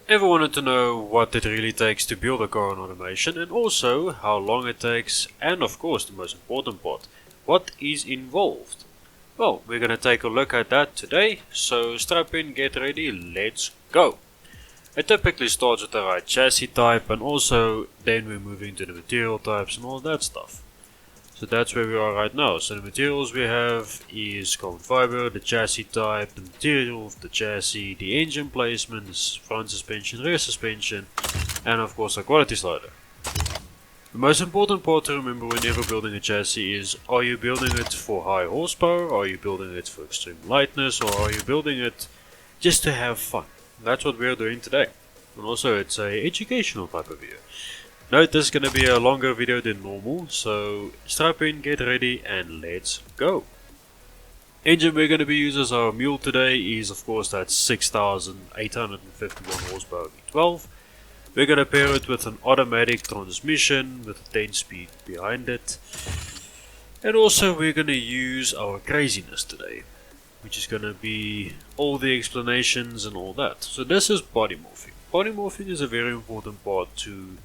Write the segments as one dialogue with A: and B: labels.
A: Ever wanted to know what it really takes to build a car on automation, and also how long it takes, and of course the most important part, what is involved? Well, we're gonna take a look at that today, so strap in, get ready, let's go! It typically starts with the right chassis type, and also then we're moving to the material types and all that stuff. So that's where we are right now. So the materials we have is carbon fiber, the chassis type, the material of the chassis, the engine placement, the front suspension, rear suspension, and of course a quality slider. The most important part to remember whenever building a chassis is, are you building it for high horsepower, are you building it for extreme lightness, or are you building it just to have fun? That's what we're doing today. And also it's a educational type of video. Note this is going to be a longer video than normal, so strap in, get ready, and let's go. Engine we're going to be using as our mule today is of course that 6851 horsepower V12. We're going to pair it with an automatic transmission with a 10 speed behind it. And also we're going to use our craziness today, which is going to be all the explanations and all that. So this is body morphing. Body morphing is a very important part to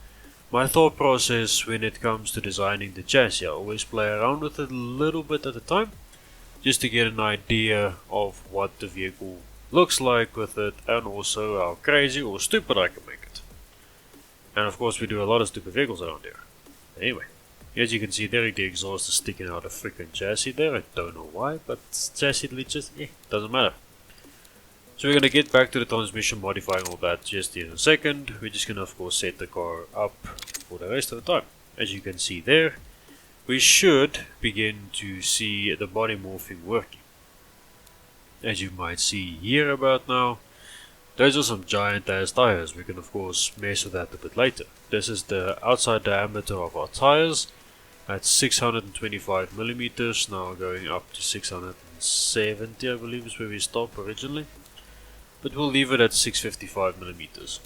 A: my thought process when it comes to designing the chassis. I always play around with it a little bit at a time, just to get an idea of what the vehicle looks like with it, and also how crazy or stupid I can make it. And of course we do a lot of stupid vehicles around here. Anyway, as you can see there, the exhaust is sticking out of freaking chassis there. I don't know why, but chassis glitches, doesn't matter. So we're going to get back to the transmission, modifying all that just in a second. We're just going to of course set the car up for the rest of the time. As you can see there, we should begin to see the body morphing working. As you might see here about now, those are some giant ass tires. We can of course mess with that a bit later. This is the outside diameter of our tires. That's 625 millimeters, now going up to 670 I believe is where we stopped originally. But we'll leave it at 655 millimeters.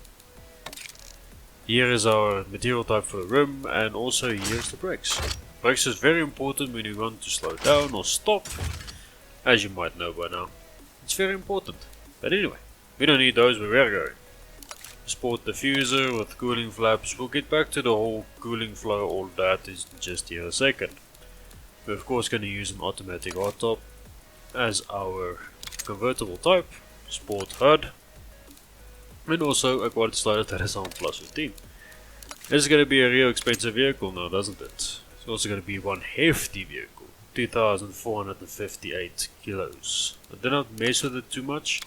A: Here is our material type for the rim, and also here's the brakes. Brakes is very important when you want to slow down or stop, as you might know by now. It's very important. But anyway, we don't need those where we're going. Sport diffuser with cooling flaps. We'll get back to the whole cooling flow, all that is just here in a second. We're of course going to use an automatic hardtop as our convertible type. Sport HUD, and also a quality slider that is on plus 15. This is going to be a real expensive vehicle now, doesn't it? It's also going to be one hefty vehicle, 2458 kilos. I do not mess with it too much,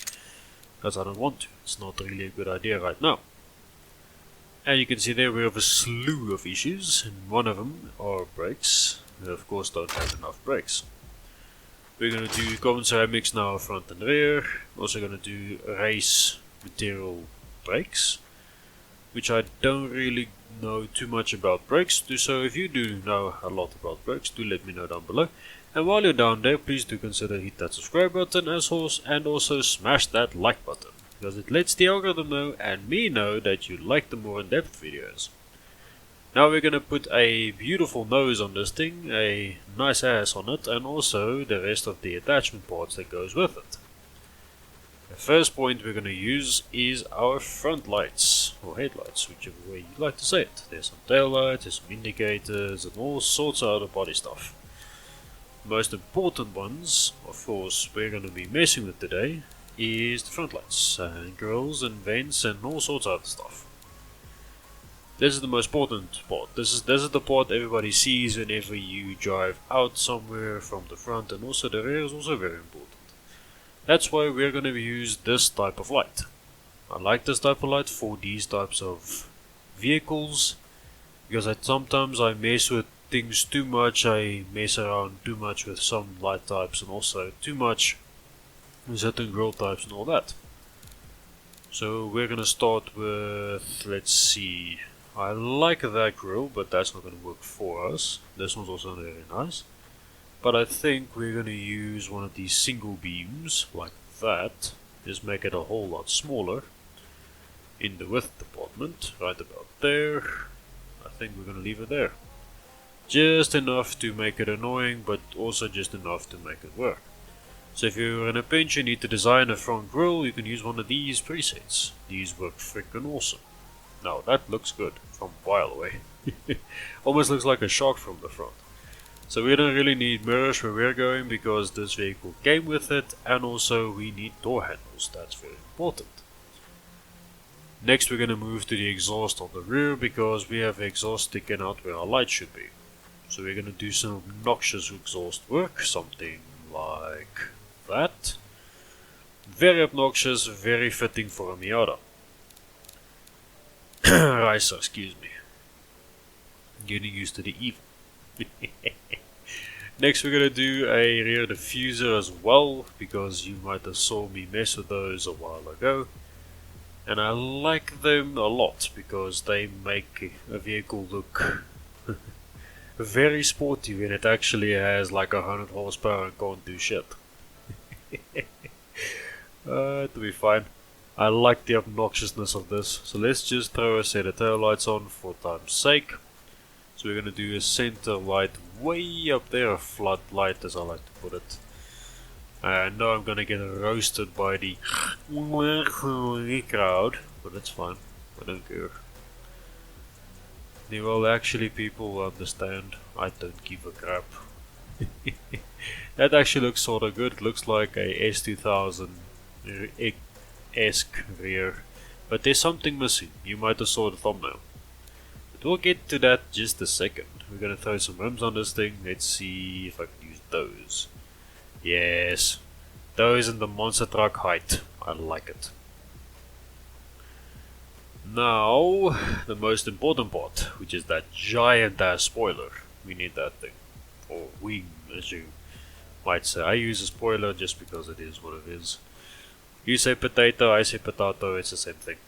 A: because I don't want to. It's not really a good idea right now. And you can see there we have a slew of issues, and one of them are brakes. We of course don't have enough brakes. We're going to do carbon ceramics now, front and rear. Also going to do race material brakes, which I don't really know too much about brakes. So if you do know a lot about brakes, do let me know down below. And while you're down there, please do consider hit that subscribe button and also smash that like button, because it lets the algorithm know and me know that you like the more in-depth videos. Now we're going to put a beautiful nose on this thing, a nice ass on it, and also the rest of the attachment parts that goes with it. The first point we're going to use is our front lights, or headlights, whichever way you like to say it. There's some tail lights, there's some indicators, and all sorts of other body stuff. The most important ones, of course, we're going to be messing with today is the front lights, and grills and vents and all sorts of other stuff. This is the most important part. This is the part everybody sees whenever you drive out somewhere from the front, and also the rear is also very important. That's why we're going to use this type of light. I like this type of light for these types of vehicles, because sometimes I mess with things too much. I mess around too much with some light types, and also too much with certain grille types and all that. So we're going to start with, let's see, I like that grille, but that's not going to work for us. This one's also very nice. But I think we're going to use one of these single beams, like that. Just make it a whole lot smaller. In the width department, right about there. I think we're going to leave it there. Just enough to make it annoying, but also just enough to make it work. So if you're in a pinch and need to design a front grille, you can use one of these presets. These work freaking awesome. Now that looks good from a while away. Almost looks like a shark from the front. So we don't really need mirrors where we're going because this vehicle came with it, and also we need door handles, that's very important. Next we're going to move to the exhaust on the rear because we have exhaust sticking out where our light should be. So we're going to do some obnoxious exhaust work, something like that. Very obnoxious, very fitting for a Miata. Ricer, excuse me. Getting used to the evil. Next we're going to do a rear diffuser as well, because you might have saw me mess with those a while ago. And I like them a lot because they make a vehicle look very sporty when it actually has like 100 horsepower and can't do shit. It'll be fine. I like the obnoxiousness of this, so let's just throw a set of tail lights on for time's sake. So we're going to do a center light way up there, a floodlight as I like to put it. I know I'm going to get roasted by the crowd, but that's fine, I don't care. Well, actually people will understand, I don't give a crap. That actually looks sorta good, it looks like a S2000-esque rear, but there's something missing, you might have saw the thumbnail. But we'll get to that just a second. We're gonna throw some rims on this thing, let's see if I can use those. Yes, those in the monster truck height, I like it. Now, the most important part, which is that giant ass spoiler. We need that thing, or wing as you might say. I use a spoiler just because it is what it is. You say potato, I say potato, it's the same thing.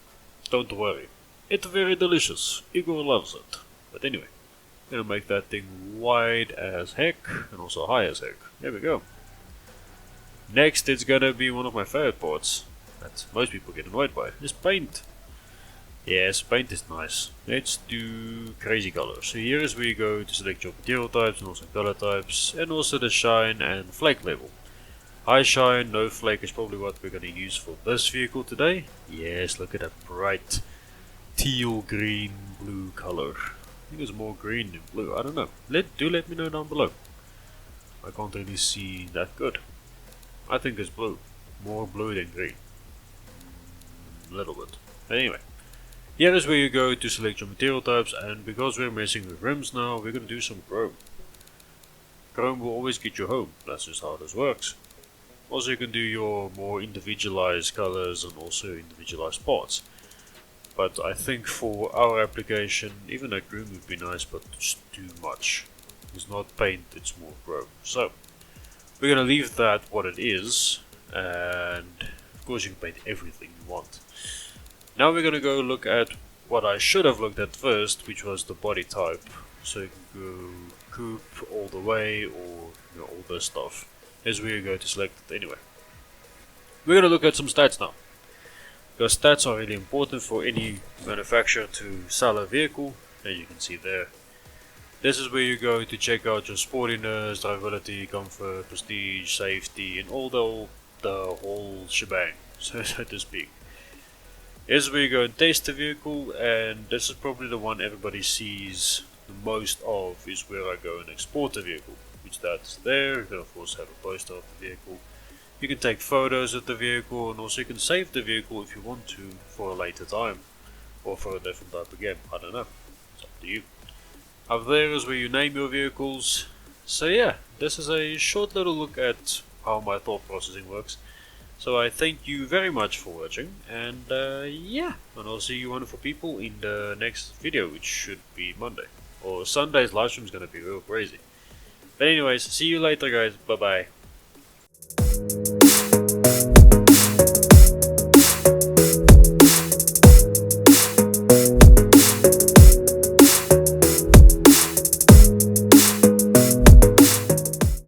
A: Don't worry, it's very delicious, Igor loves it. But anyway, I'm gonna make that thing wide as heck, and also high as heck. There we go. Next it's gonna be one of my favorite parts, that most people get annoyed by, is paint. Yes, paint is nice. Let's do crazy colors. So here is where you go to select your material types and also color types, and also the shine and flake level. High shine, no flake is probably what we're going to use for this vehicle today. Yes, look at that bright teal, green, blue color. I think it's more green than blue, I don't know. Let me know down below. I can't really see that good. I think it's blue. More blue than green. A little bit. Anyway. Here is where you go to select your material types, and because we're messing with rims now, we're going to do some chrome. Chrome will always get you home, that's just how this works. Also you can do your more individualized colors and also individualized parts. But I think for our application, even a green would be nice, but it's too much. It's not paint, it's more chrome. So, we're going to leave that what it is, and of course you can paint everything you want. Now we're going to go look at what I should have looked at first, which was the body type. So you can go coupe all the way, or all this stuff. Here's where you go to select it anyway. We're going to look at some stats now. Because stats are really important for any manufacturer to sell a vehicle, as you can see there. This is where you go to check out your sportiness, drivability, comfort, prestige, safety, and all the whole shebang, so to speak. Here's where you go and taste the vehicle, and this is probably the one everybody sees the most of, is where I go and export the vehicle, which that's there. You can of course have a poster of the vehicle. You can take photos of the vehicle, and also you can save the vehicle if you want to for a later time, or for a different type of game, I don't know, it's up to you. Up there is where you name your vehicles. So yeah, this is a short little look at how my thought processing works. So I thank you very much for watching, and yeah, and I'll see you wonderful people in the next video, which should be Monday. Or Sunday's livestream is going to be real crazy. But anyways, see you later guys, bye bye.